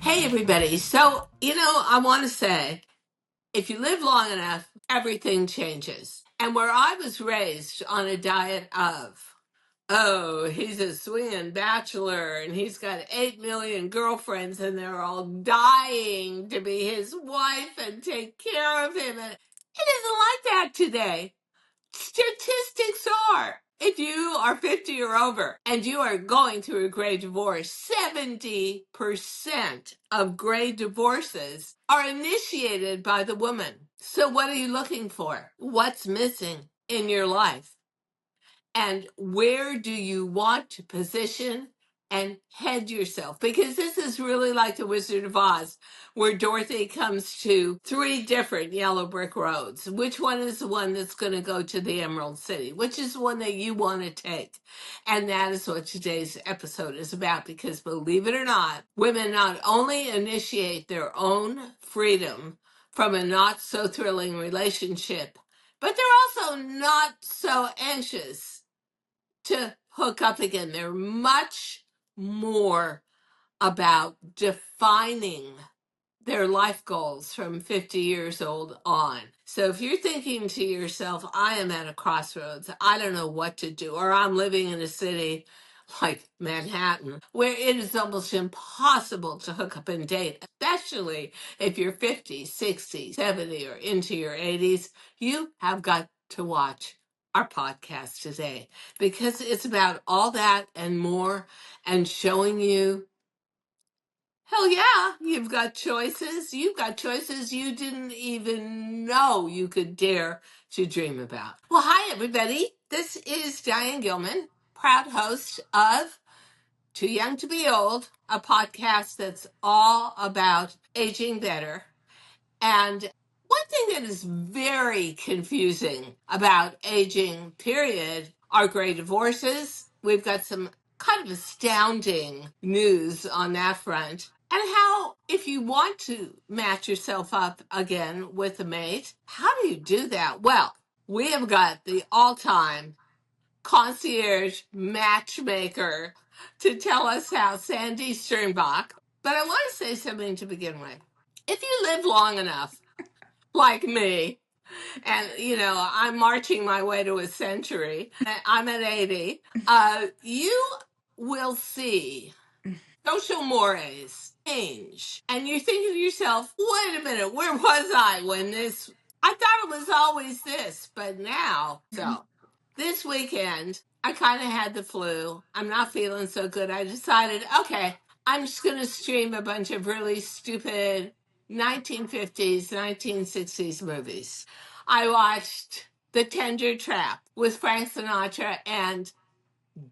Hey, everybody. So, I want to say if you live long enough, everything changes. And where I was raised on a diet of, oh, he's a swinging bachelor and he's got 8 million girlfriends and they're all dying to be his wife and take care of him. And it isn't like that today. Statistics are if you are 50 or over and you are going through a great divorce, 70% of great divorces are initiated by the woman. So, what are you looking for? What's missing in your life? And where do you want to position and head yourself? Because this is really like the Wizard of Oz, where Dorothy comes to 3 different yellow brick roads. Which one is the one that's going to go to the Emerald City? Which is the one that you want to take? And that is what today's episode is about. Because believe it or not, women not only initiate their own freedom from a not so thrilling relationship, but they're also not so anxious to hook up again. They're much more about defining their life goals from 50 years old on. So if you're thinking to yourself, I am at a crossroads, I don't know what to do, or I'm living in a city like Manhattan, where it is almost impossible to hook up and date, especially if you're 50, 60, 70, or into your 80s, you have got to watch our podcast today because it's about all that and more and showing you hell yeah, you've got choices. You've got choices you didn't even know you could dare to dream about. Well, hi, everybody. This is Diane Gilman, proud host of Too Young to Be Old, a podcast that's all about aging better. And one thing that is very confusing about aging, period, are gray divorces. We've got some kind of astounding news on that front. And how, if you want to match yourself up again with a mate, how do you do that? Well, we have got the all time concierge matchmaker to tell us how, Sandy Sternbach. But I want to say something to begin with. If you live long enough, like me, and I'm marching my way to a century, I'm at 80, you will see social mores change. And you're thinking to yourself, wait a minute, where was I when this? I thought it was always this, but now. So this weekend, I kind of had the flu. I'm not feeling so good. I decided, okay, I'm just going to stream a bunch of really stupid 1950s, 1960s movies. I watched The Tender Trap with Frank Sinatra and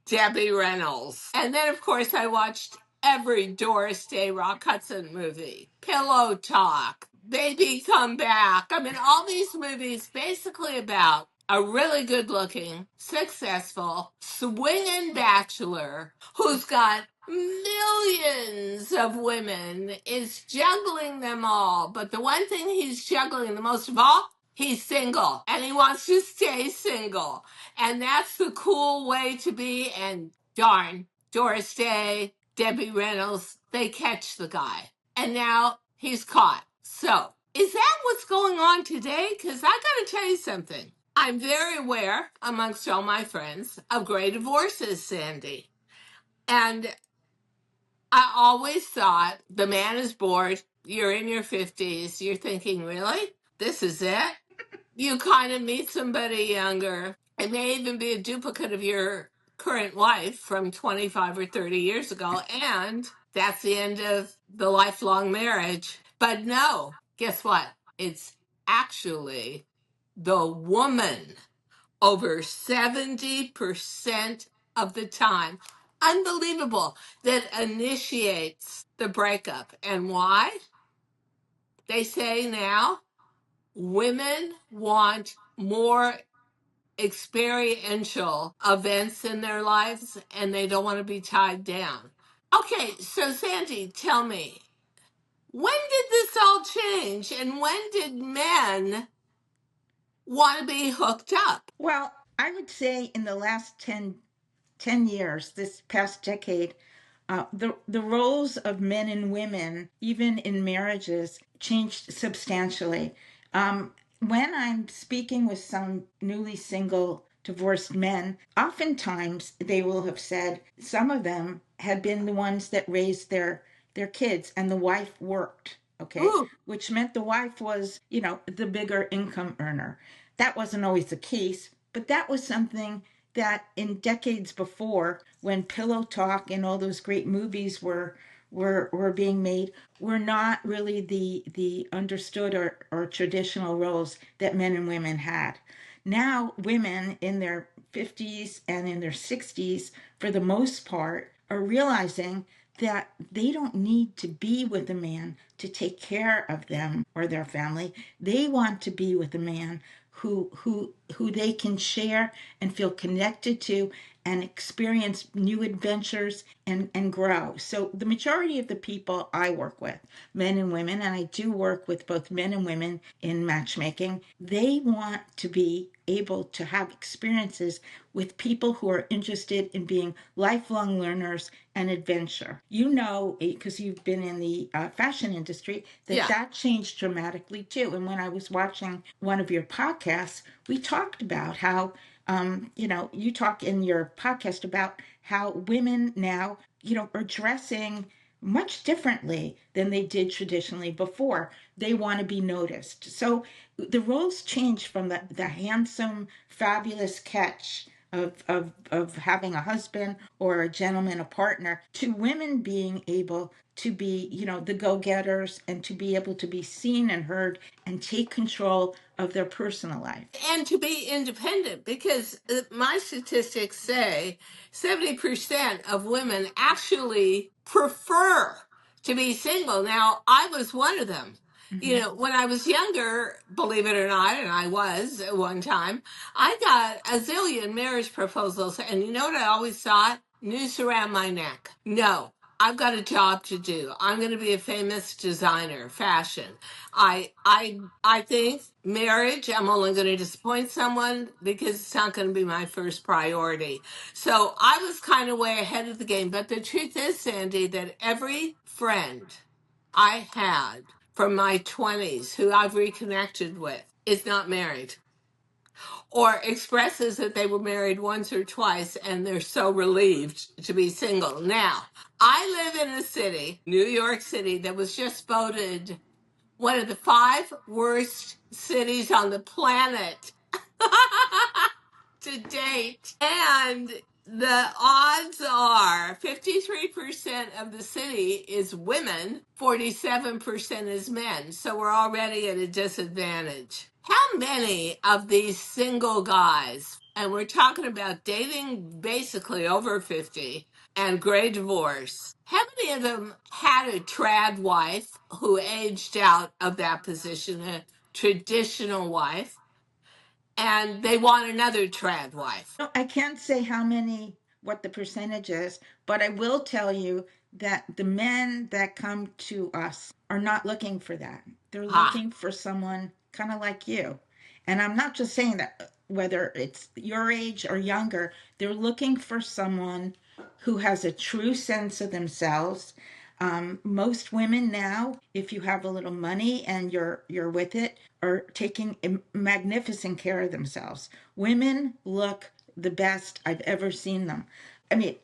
Debbie Reynolds. And then, of course, I watched every Doris Day Rock Hudson movie. Pillow Talk, Baby Come Back. I mean, all these movies basically about a really good looking, successful, swinging bachelor who's got millions of women, is juggling them all. But the one thing he's juggling the most of all, he's single and he wants to stay single. And that's the cool way to be. And darn, Doris Day, Debbie Reynolds, they catch the guy. And now he's caught. So, is that what's going on today? Because I got to tell you something. I'm very aware, amongst all my friends, of gray divorces, Sandy. And I always thought the man is bored. You're in your 50s. You're thinking, really? This is it? You kind of meet somebody younger. It may even be a duplicate of your current wife from 25 or 30 years ago. And that's the end of the lifelong marriage. But no, guess what? It's actually the woman over 70% of the time. Unbelievable, that initiates the breakup. And why? They say now women want more experiential events in their lives and they don't want to be tied down. Okay, so Sandy, tell me, when did this all change and when did men want to be hooked up? Well, I would say in the last 10 years, this past decade, the roles of men and women, even in marriages, changed substantially. When I'm speaking with some newly single divorced men, oftentimes they will have said some of them had been the ones that raised their kids, and the wife worked. Okay, Ooh. which meant the wife was, the bigger income earner. That wasn't always the case, but that was something that in decades before, when Pillow Talk and all those great movies were being made, were not really the understood or traditional roles that men and women had. Now women in their 50s and in their 60s, for the most part, are realizing that they don't need to be with a man to take care of them or their family. They want to be with a man who they can share and feel connected to and experience new adventures and grow. So the majority of the people I work with, men and women, and I do work with both men and women in matchmaking, they want to be able to have experiences with people who are interested in being lifelong learners and adventure. You know, because you've been in the fashion industry, Yeah. that changed dramatically too. And when I was watching one of your podcasts, we talked about how, you talk in your podcast about how women now, are dressing much differently than they did traditionally before. They want to be noticed. So the roles change from the handsome, fabulous catch of having a husband or a gentleman, a partner, to women being able to be, the go-getters and to be able to be seen and heard and take control of their personal life. And to be independent, because my statistics say 70% of women actually prefer to be single. Now, I was one of them. Mm-hmm. When I was younger, believe it or not, and I was at one time, I got a zillion marriage proposals. And you know what I always thought? Noose around my neck. No, I've got a job to do. I'm going to be a famous designer, fashion. I think marriage, I'm only going to disappoint someone because it's not going to be my first priority. So I was kind of way ahead of the game. But the truth is, Sandy, that every friend I had from my 20s who I've reconnected with is not married or expresses that they were married once or twice and they're so relieved to be single. Now, I live in a city, New York City, that was just voted one of the 5 worst cities on the planet to date. And the odds are 53% of the city is women, 47% is men. So we're already at a disadvantage. How many of these single guys, and we're talking about dating basically over 50 and gray divorce, how many of them had a trad wife who aged out of that position, a traditional wife? And they want another trad wife. No, I can't say what the percentage is, but I will tell you that the men that come to us are not looking for that. They're Ha. looking for someone kind of like you. And I'm not just saying that whether it's your age or younger, they're looking for someone who has a true sense of themselves. Most women now, if you have a little money and you're with it, are taking magnificent care of themselves. Women look the best I've ever seen them. I mean,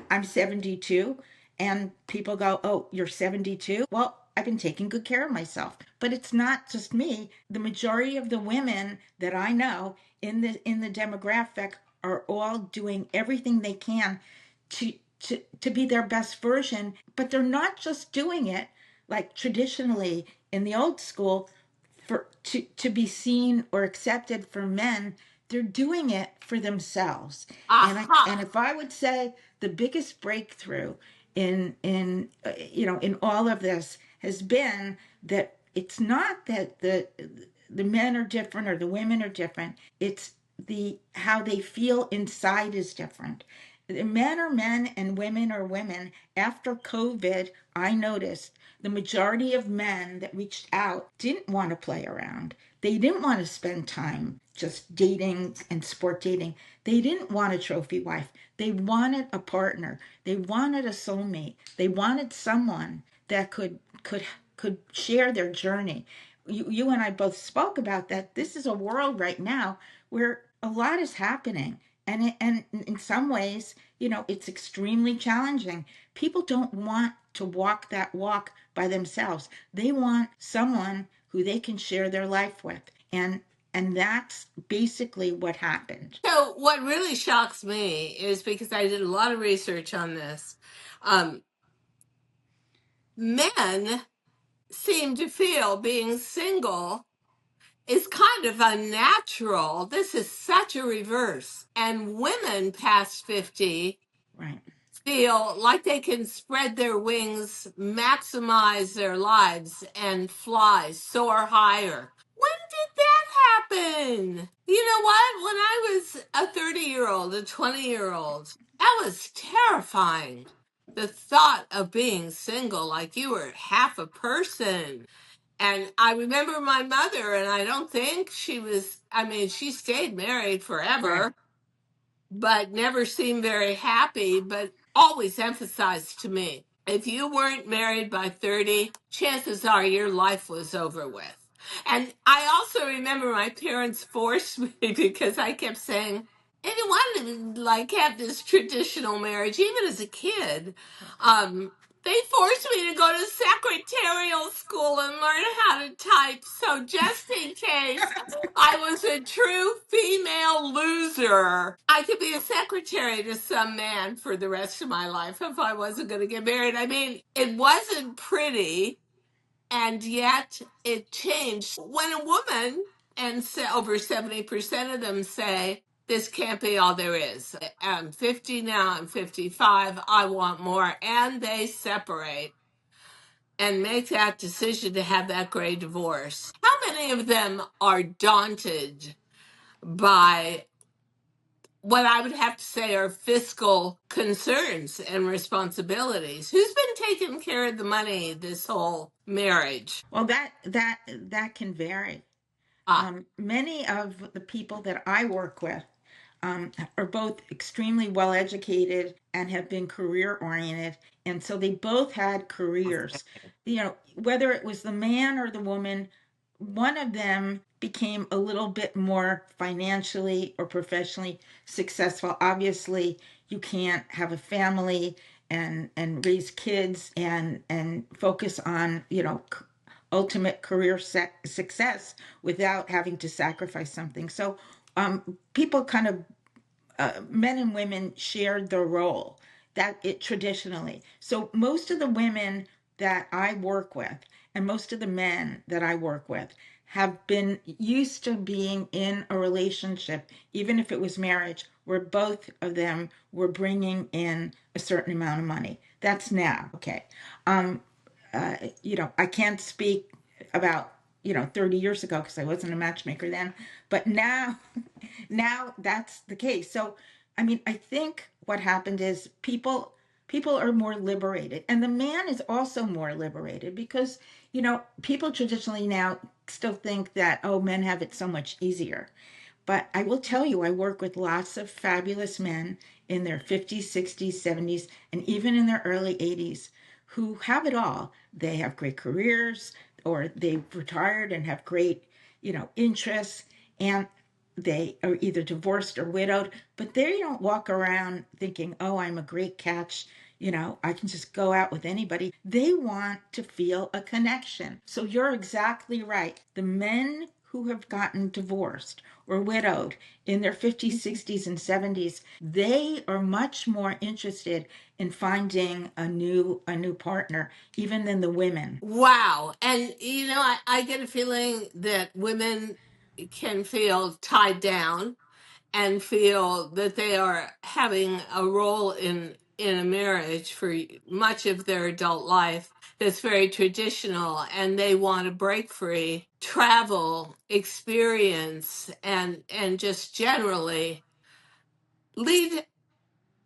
I'm 72, and people go, "Oh, you're 72?" Well, I've been taking good care of myself. But it's not just me. The majority of the women that I know in the demographic are all doing everything they can to to be their best version, but they're not just doing it like traditionally in the old school for to be seen or accepted for men. They're doing it for themselves. And Aha. if I would say the biggest breakthrough in all of this has been that it's not that the men are different or the women are different. It's the how they feel inside is different. Men are men and women are women. After COVID, I noticed the majority of men that reached out didn't want to play around. They didn't want to spend time just dating and sport dating. They didn't want a trophy wife. They wanted a partner. They wanted a soulmate. They wanted someone that could share their journey. You and I both spoke about that. This is a world right now where a lot is happening, and in some ways, it's extremely challenging. People don't want to walk that walk by themselves. They want someone who they can share their life with, and that's basically what happened. So, what really shocks me is because I did a lot of research on this. Um, Men seem to feel being single is kind of unnatural. This is such a reverse. And women past 50 Right. feel like they can spread their wings, maximize their lives, and fly, soar higher. When did that happen? You know what? When I was a 30-year-old, a 20-year-old, that was terrifying. The thought of being single, like you were half a person. And I remember my mother, and I don't think she was, I mean, she stayed married Right. forever, but never seemed very happy, but always emphasized to me if you weren't married by 30, chances are your life was over with. And I also remember my parents forced me because I kept saying, I didn't want to like have this traditional marriage, even as a kid. Um, they forced me to go to secretarial school and learn how to type. So just in case I was a true female loser, I could be a secretary to some man for the rest of my life if I wasn't going to get married. I mean, it wasn't pretty, and yet it changed. When a woman, and over 70% of them say, this can't be all there is. I'm 50 now, I'm 55, I want more. And they separate and make that decision to have that great divorce. How many of them are daunted by what I would have to say are fiscal concerns and responsibilities? Who's been taking care of the money this whole marriage? Well, that can vary. Ah, Many of the people that I work with are both extremely well educated and have been career oriented. And so they both had careers. Whether it was the man or the woman, one of them became a little bit more financially or professionally successful. Obviously, you can't have a family and raise kids and focus on, ultimate career success without having to sacrifice something. So people kind of men and women shared the role that it traditionally. So most of the women that I work with and most of the men that I work with have been used to being in a relationship, even if it was marriage, where both of them were bringing in a certain amount of money. That's now. Okay. Um, I can't speak about 30 years ago because I wasn't a matchmaker then, but now that's the case. So I mean, I think what happened is people are more liberated, and the man is also more liberated because people traditionally now still think that, oh, men have it so much easier. But I will tell you, I work with lots of fabulous men in their 50s, 60s, 70s, and even in their early 80s who have it all. They have great careers, or they've retired and have great, interests, and they are either divorced or widowed, but they don't walk around thinking, oh, I'm a great catch. I can just go out with anybody. They want to feel a connection. So you're exactly right. The men who have gotten divorced or widowed in their 50s, 60s, and 70s, they are much more interested in finding a new partner even than the women. wow. And, I get a feeling that women can feel tied down and feel that they are having a role in a marriage for much of their adult life that's very traditional, and they want to break free, travel, experience, and just generally lead.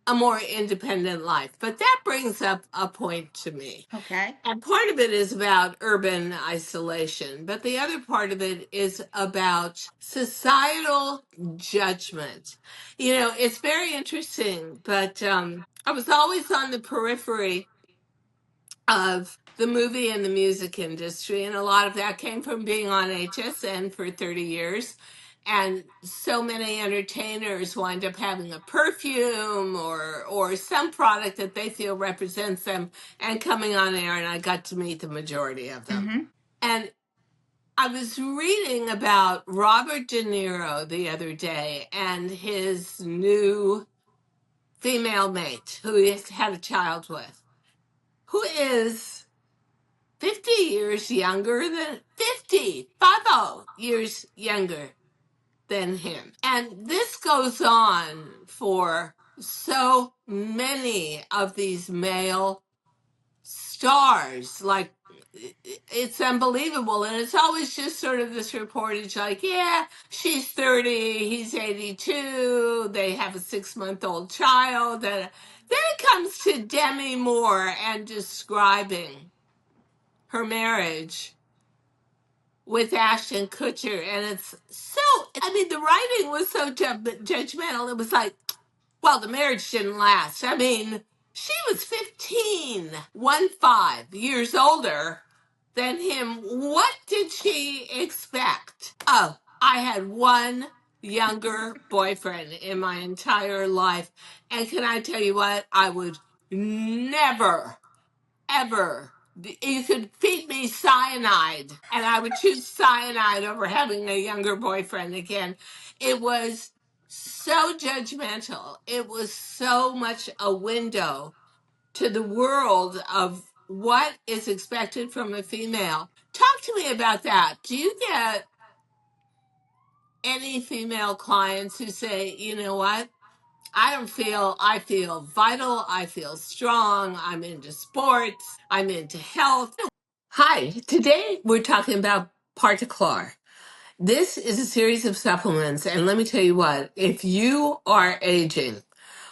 a more independent life. But that brings up a point to me. Okay. And part of it is about urban isolation, but the other part of it is about societal judgment. You know, it's very interesting, but I was always on the periphery of the movie and the music industry, and a lot of that came from being on HSN for 30 years. And so many entertainers wind up having a perfume or some product that they feel represents them and coming on air, and I got to meet the majority of them. Mm-hmm. And I was reading about Robert De Niro the other day and his new female mate who he's had a child with, who is 50 years younger than 50 years younger than him. And this goes on for so many of these male stars. Like, it's unbelievable. And it's always just sort of this reportage like, yeah, she's 30, he's 82, they have a 6-month-old child. And then it comes to Demi Moore and describing her marriage with Ashton Kutcher, and it's so, I mean, the writing was so judgmental. It was like, well, the marriage didn't last. I mean, she was 15 years older than him. What did she expect? Oh, I had one younger boyfriend in my entire life. And can I tell you what? I would never ever. You could feed me cyanide, and I would choose cyanide over having a younger boyfriend again. It was so judgmental. It was so much a window to the world of what is expected from a female. Talk to me about that. Do you get any female clients who say, you know what? I feel vital. I feel strong. I'm into sports. I'm into health. Hi, today we're talking about Particlar. This is a series of supplements, and let me tell you what, if you are aging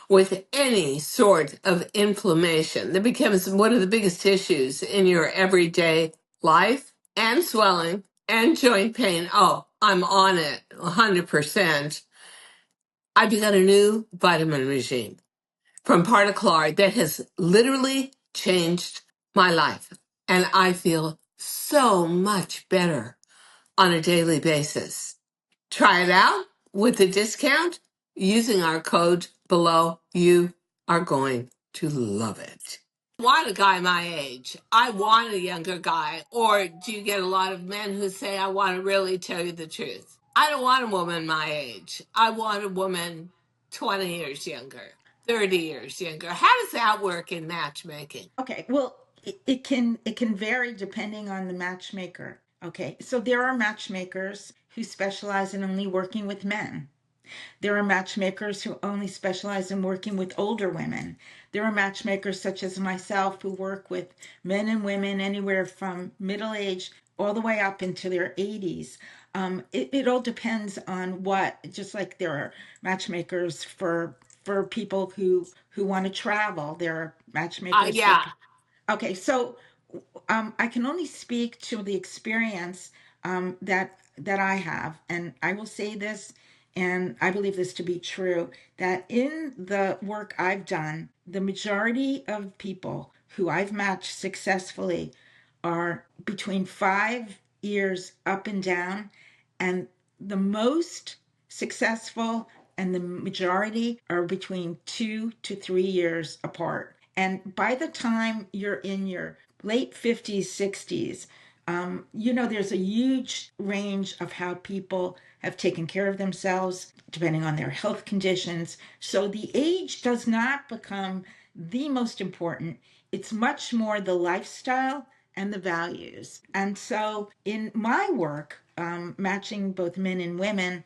with any sort of inflammation that becomes one of the biggest issues in your everyday life, and swelling and joint pain, oh, I'm on it 100%. I've got a new vitamin regime from Particlar that has literally changed my life. And I feel so much better on a daily basis. Try it out with a discount using our code below. You are going to love it. I want a guy my age. I want a younger guy. Or do you get a lot of men who say, I want to really tell you the truth? I don't want a woman my age. I want a woman 20 years younger, 30 years younger. How does that work in matchmaking? Okay, well, it can vary depending on the matchmaker. Okay, so there are matchmakers who specialize in only working with men. There are matchmakers who only specialize in working with older women. There are matchmakers such as myself who work with men and women anywhere from middle age all the way up into their 80s. It all depends on what, just like there are matchmakers for people who want to travel. There are matchmakers for Yeah, Okay, so I can only speak to the experience that I have, and I will say this, and I believe this to be true, that in the work I've done, the majority of people who I've matched successfully are between 5 years up and down, and the most successful and the majority are between 2 to 3 years apart. And by the time you're in your late 50s, 60s, there's a huge range of how people have taken care of themselves depending on their health conditions. So the age does not become the most important. It's much more the lifestyle and the values. And so in my work, matching both men and women,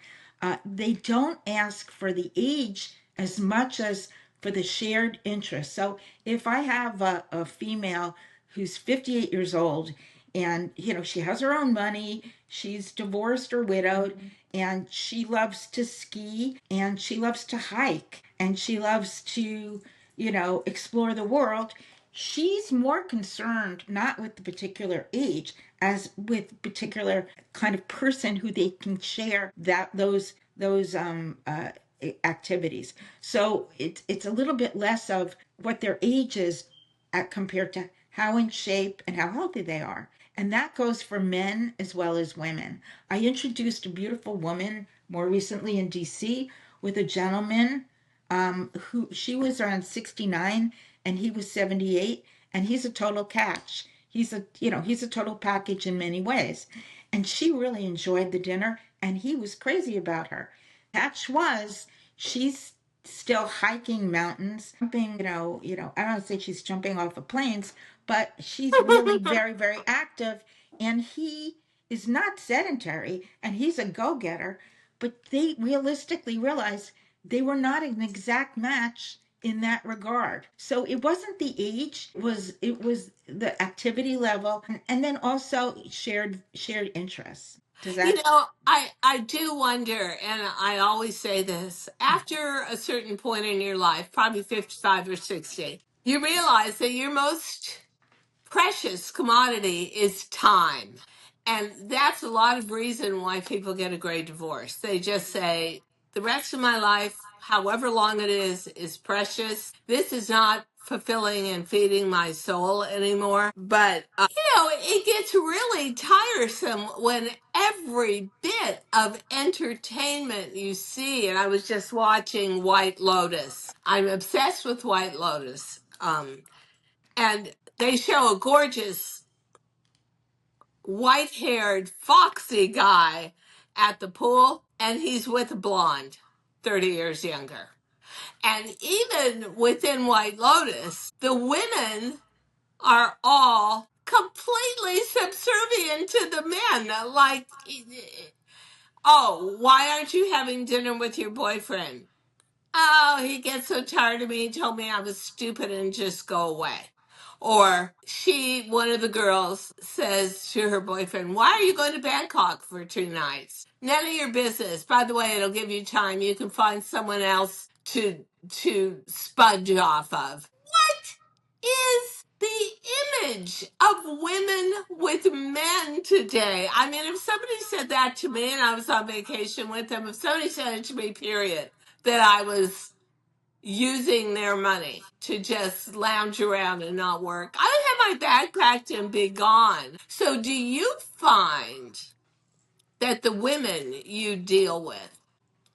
they don't ask for the age as much as for the shared interest. So if I have a female who's 58 years old and she has her own money. She's divorced or widowed, and she loves to ski, and she loves to hike, and she loves to explore the world. She's more concerned not with the particular age as with particular kind of person who they can share those activities. So it's a little bit less of what their age is compared to how in shape and how healthy they are. And that goes for men as well as women. I introduced a beautiful woman more recently in DC with a gentleman who she was around 69 and he was 78, and he's a total catch. He's a total package in many ways. And she really enjoyed the dinner, and he was crazy about her. Catch was she's still hiking mountains, jumping, I don't say she's jumping off of planes, but she's really very, very active. And he is not sedentary and he's a go getter, but they realistically realized they were not an exact match in that regard. So it wasn't the age, it was the activity level, and then also shared interests. Does You that know, I do wonder, and I always say this, after a certain point in your life, probably 55 or 60, you realize that your most precious commodity is time. And that's a lot of reason why people get a great divorce. They just say, the rest of my life, however long it is precious. This is not fulfilling and feeding my soul anymore. But, it gets really tiresome when every bit of entertainment you see. And I was just watching White Lotus. I'm obsessed with White Lotus. And they show a gorgeous white haired, foxy guy at the pool, and he's with a blonde, 30 years younger. And even within White Lotus, the women are all completely subservient to the men. Like, oh, why aren't you having dinner with your boyfriend? Oh, he gets so tired of me. He told me I was stupid and just go away. Or one of the girls says to her boyfriend, why are you going to Bangkok for 2 nights? None of your business. By the way, it'll give you time. You can find someone else to sponge off of. What is the image of women with men today? I mean, if somebody said that to me and I was on vacation with them, if somebody said it to me, period, that I was using their money to just lounge around and not work, I would have my bag packed and be gone. So, do you find that the women you deal with,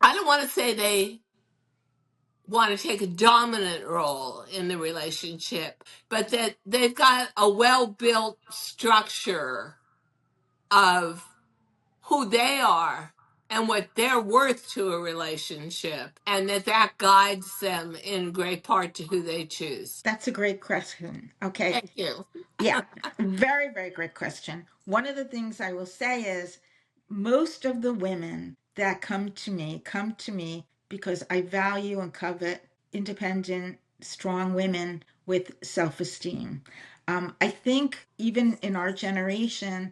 I don't want to say they want to take a dominant role in the relationship, but that they've got a well built structure of who they are and what they're worth to a relationship, and that guides them in great part to who they choose? that's a great question. Okay. Thank you. Yeah, very, very great question. One of the things I will say is most of the women that come to me because I value and covet independent, strong women with self esteem. I think even in our generation,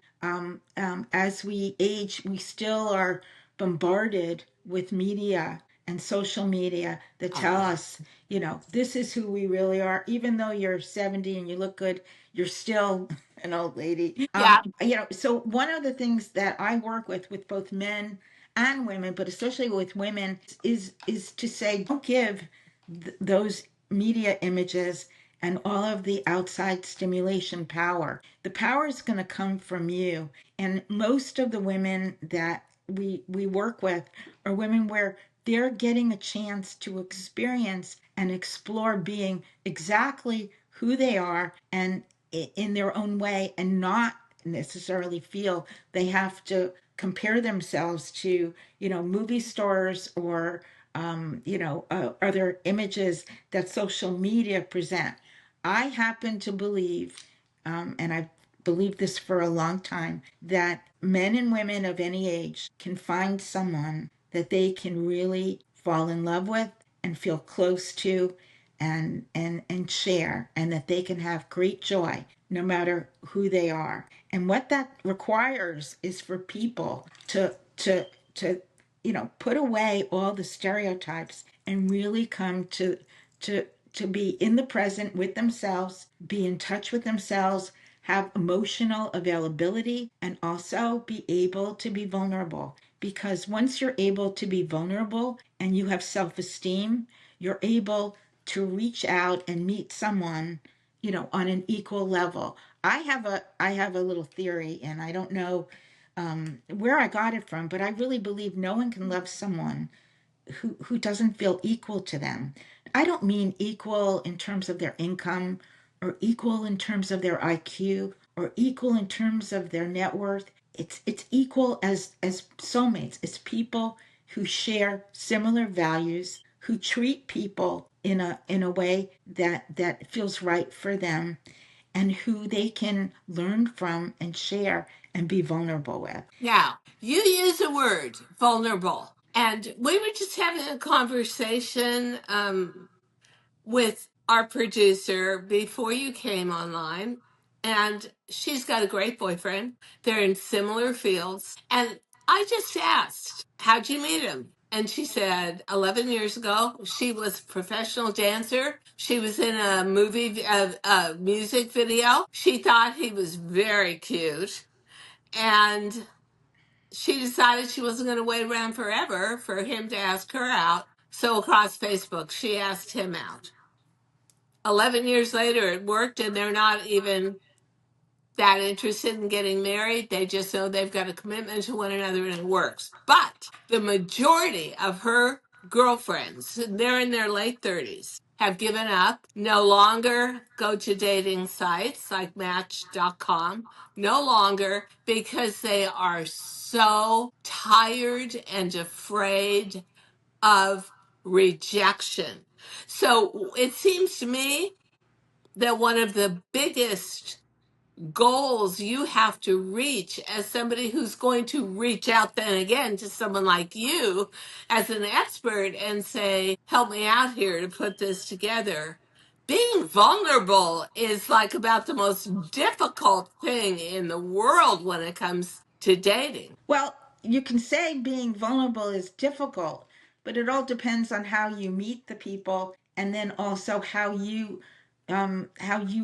as we age, we still are bombarded with media and social media that Oh, tell yeah. us, this is who we really are. Even though you're 70 and you look good, you're still an old lady. Yeah. So one of the things that I work with both men and women, but especially with women, is to say, don't give those media images and all of the outside stimulation power. The power is going to come from you. And most of the women that we work with are women where they're getting a chance to experience and explore being exactly who they are and in their own way, and not necessarily feel they have to compare themselves to movie stars or other images that social media present. I happen to believe, and I've believed this for a long time, that men and women of any age can find someone that they can really fall in love with and feel close to. and share, and that they can have great joy no matter who they are. And what that requires is for people to put away all the stereotypes and really come to to be in the present with themselves, be in touch with themselves, have emotional availability, and also be able to be vulnerable. Because once you're able to be vulnerable and you have self esteem, you're able to reach out and meet someone, on an equal level. I have a little theory, and I don't know where I got it from, but I really believe no one can love someone who doesn't feel equal to them. I don't mean equal in terms of their income, or equal in terms of their IQ, or equal in terms of their net worth. It's equal as soulmates. It's people who share similar values, who treat people in a way that feels right for them, and who they can learn from and share and be vulnerable with. Now, you use the word vulnerable, and we were just having a conversation with our producer before you came online, and she's got a great boyfriend. They're in similar fields. And I just asked, how'd you meet him? And she said 11 years ago, she was a professional dancer. She was in a a music video. She thought he was very cute. And she decided she wasn't going to wait around forever for him to ask her out. So across Facebook, she asked him out. 11 years later, it worked, and they're not even that interested in getting married. They just know they've got a commitment to one another, and it works. But the majority of her girlfriends, they're in their late 30s, have given up, no longer go to dating sites like Match.com, no longer, because they are so tired and afraid of rejection. So it seems to me that one of the biggest goals you have to reach as somebody who's going to reach out then again to someone like you as an expert and say, help me out here to put this together. Being vulnerable is like about the most difficult thing in the world when it comes to dating. Well, you can say being vulnerable is difficult, but it all depends on how you meet the people, and then also how you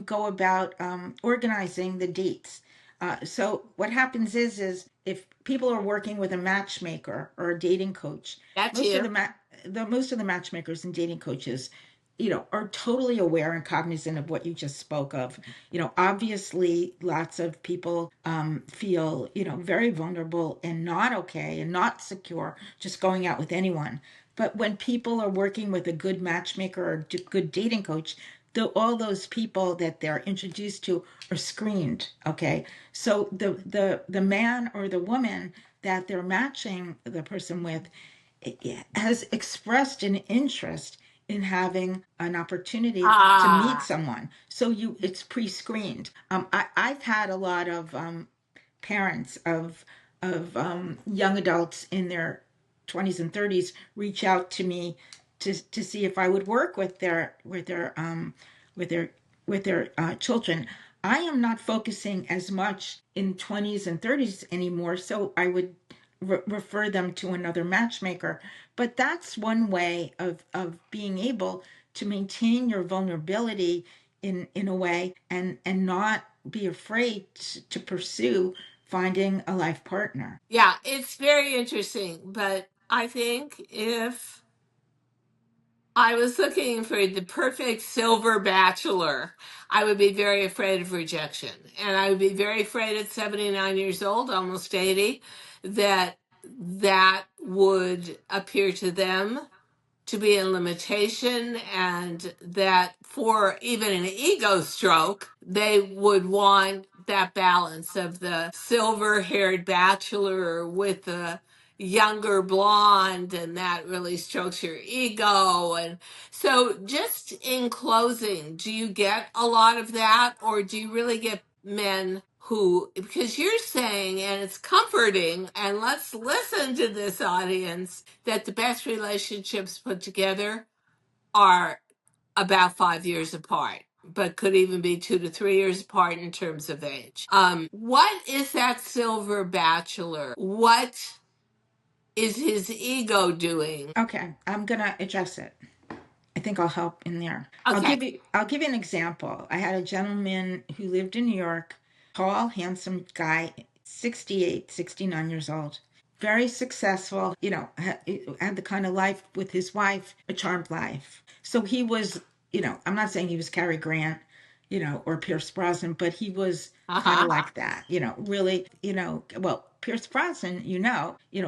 go about organizing the dates. So what happens is if people are working with a matchmaker or a dating coach, That's most of you. the most of the matchmakers and dating coaches, are totally aware and cognizant of what you just spoke of. Obviously, lots of people feel, very vulnerable and not okay and not secure just going out with anyone. But when people are working with a good matchmaker or good dating coach, all those people that they're introduced to are screened. Okay, so the man or the woman that they're matching the person with has expressed an interest in having an opportunity to meet Ah, someone. So it's pre-screened. I've had a lot of parents of young adults in their 20s and 30s reach out to me to see if I would work with their children. I am not focusing as much in 20s and 30s anymore, so I would refer them to another matchmaker. But that's one way of being able to maintain your vulnerability in a way, and not be afraid to pursue finding a life partner. yeah, it's very interesting. But I think if I was looking for the perfect silver bachelor, I would be very afraid of rejection. And I would be very afraid at 79 years old, almost 80, that that would appear to them to be a limitation, and that for even an ego stroke, they would want that balance of the silver haired bachelor with the younger blonde, and that really strokes your ego. And so, just in closing, do you get a lot of that, or do you really get men who, because you're saying, and it's comforting, and let's listen to this audience, that the best relationships put together are about 5 years apart, but could even be 2 to 3 years apart in terms of age. What is that silver bachelor? What is his ego doing? Okay, I'm gonna address it. I think I'll help in there. Okay. I'll give you an example. I had a gentleman who lived in New York, tall, handsome guy, 68, 69 years old. Very successful, had the kind of life with his wife, a charmed life. So he was, I'm not saying he was Cary Grant, or Pierce Brosnan, but he was kind of like that, really, well, Pierce Brosnan,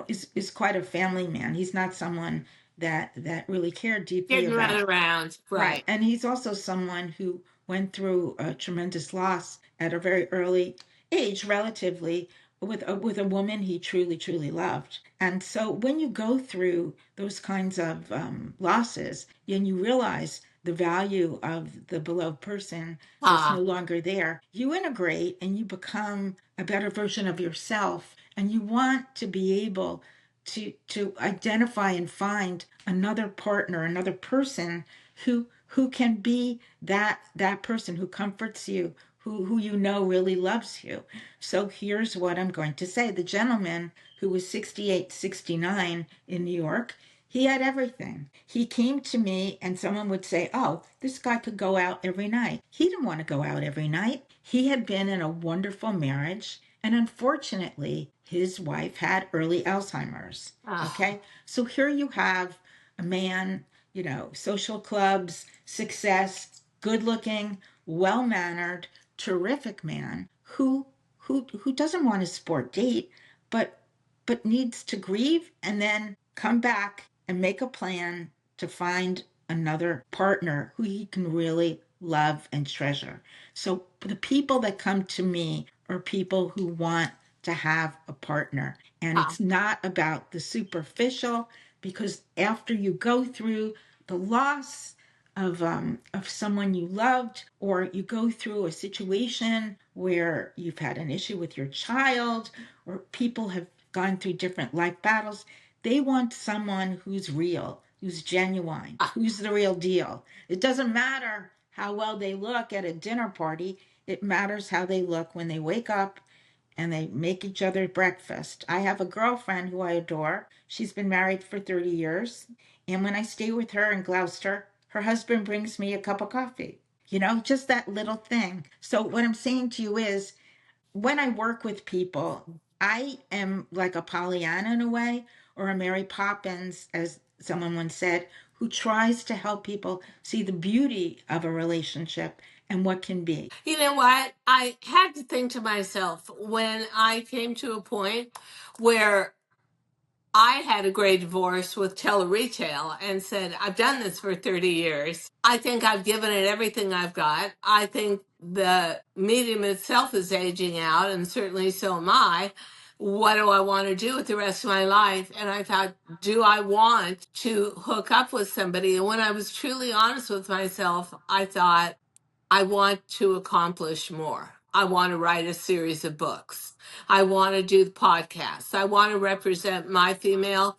is quite a family man. He's not someone that really cared deeply Getting run about. around. Right. Right. And he's also someone who went through a tremendous loss at a very early age, relatively, with a woman he truly, truly loved. And so when you go through those kinds of losses, and you realize the value of the beloved person that's no Ah, longer there, you integrate and you become a better version of yourself. And you want to be able to identify and find another partner, another person who can be that person who comforts you, who really loves you. So here's what I'm going to say. The gentleman who was 68, 69 in New York, he had everything. He came to me and someone would say, "Oh, this guy could go out every night." He didn't want to go out every night. He had been in a wonderful marriage, and unfortunately, his wife had early Alzheimer's. ah. Okay? So here you have a man, social clubs, success, good looking, well mannered, terrific man who doesn't want a sport date, but needs to grieve and then come back and make a plan to find another partner who he can really love and treasure. So the people that come to me are people who want to have a partner. And Ah. it's not about the superficial, because after you go through the loss of someone you loved, or you go through a situation where you've had an issue with your child, or people have gone through different life battles, they want someone who's real, who's genuine, Ah. who's the real deal. It doesn't matter how well they look at a dinner party, it matters how they look when they wake up and they make each other breakfast. I have a girlfriend who I adore. She's been married for 30 years. And when I stay with her in Gloucester, her husband brings me a cup of coffee. Just that little thing. So, what I'm saying to you is, when I work with people, I am like a Pollyanna in a way, or a Mary Poppins, as someone once said, who tries to help people see the beauty of a relationship and what can be. You know what? I had to think to myself when I came to a point where I had a great divorce with tele-retail and said, I've done this for 30 years. I think I've given it everything I've got. I think the medium itself is aging out, and certainly so am I. What do I want to do with the rest of my life? And I thought, do I want to hook up with somebody? And when I was truly honest with myself, I thought, I want to accomplish more. I want to write a series of books. I want to do the podcasts. I want to represent my female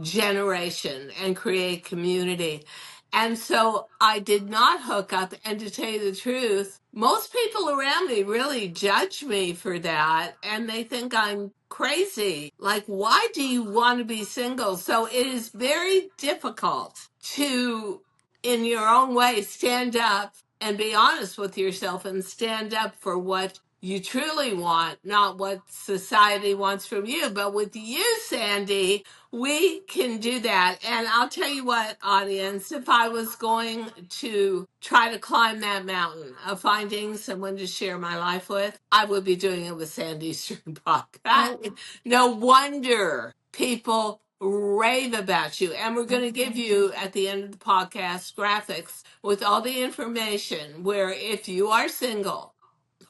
generation and create community. And so I did not hook up. And to tell you the truth, most people around me really judge me for that. And they think I'm crazy. Like, why do you want to be single? So it is very difficult to, in your own way, stand up and be honest with yourself and stand up for what you truly want, not what society wants from you. But with you, Sandy, we can do that. And I'll tell you what, audience, if I was going to try to climb that mountain of finding someone to share my life with, I would be doing it with Sandy Sternbach. Well, No wonder people rave about you. And we're going to give you, at the end of the podcast, graphics with all the information where if you are single,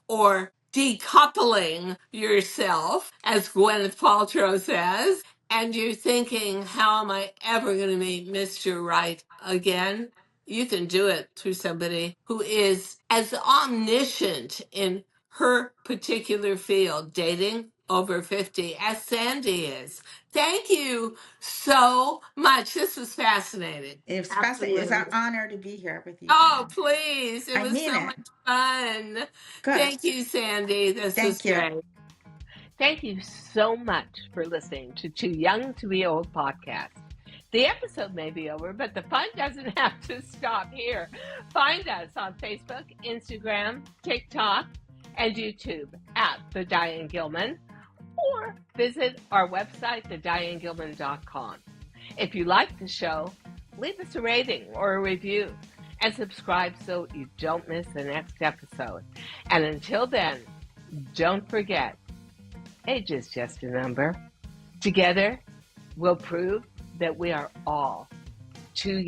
or decoupling yourself, as Gwyneth Paltrow says, and you're thinking, how am I ever going to meet Mr. Right again? You can do it through somebody who is as omniscient in her particular field, dating, over 50, as Sandy is. Thank you so much. This was fascinating. It's fascinating. It's an Absolutely. honor to be here with you, Oh, Diane. please. It I was mean so it. much fun. Good. Thank you, Sandy. This was Thank you. great. Thank you so much for listening to Too Young to Be Old podcast. The episode may be over, but the fun doesn't have to stop here. Find us on Facebook, Instagram, TikTok, and YouTube at The Diane Gilman, or visit our website, thedianegilman.com. If you like the show, leave us a rating or a review and subscribe so you don't miss the next episode. And until then, don't forget, age is just a number. Together, we'll prove that we are all too young.